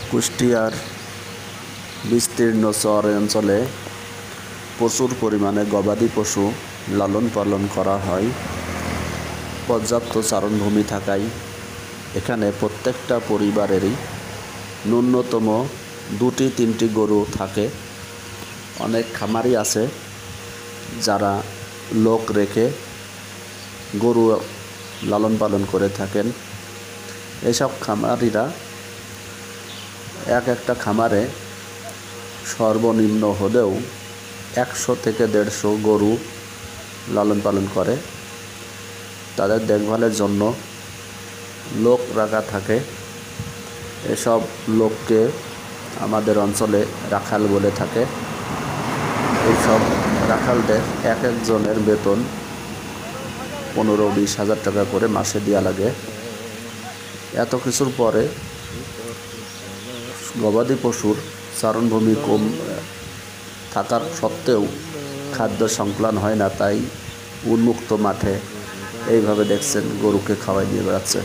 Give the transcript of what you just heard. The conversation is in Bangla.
কুষ্টিয়ার বিস্তীর্ণ চর অঞ্চলে প্রচুর পরিমাণে গবাদি পশু লালন পালন করা হয়। পর্যাপ্ত চারণভূমি থাকায় এখানে প্রত্যেকটা পরিবারেরই ন্যূনতম 2-3টি গরু থাকে। অনেক খামারি আছে যারা লোক রেখে গরু লালন পালন করে থাকেন। এসব খামারিরা একটা খামারে সর্বনিম্ন হলেও 100 থেকে 150 গরু লালন পালন করে। তাদের দেখভালের জন্য লোক রাখা থাকে। এসব লোককে আমাদের অঞ্চলে রাখাল বলে থাকে। এইসব রাখালদের এক একজনের বেতন 15-20 হাজার টাকা করে মাসে দেওয়া লাগে। এত কিছুর পরে গবাদি পশুর চারণভূমি কম থাকার সত্ত্বেও খাদ্য সংকলন হয় না, তাই উন্মুক্ত মাঠে এইভাবে দেখছেন গরুকে খাওয়াই দিয়ে বেড়াচ্ছে।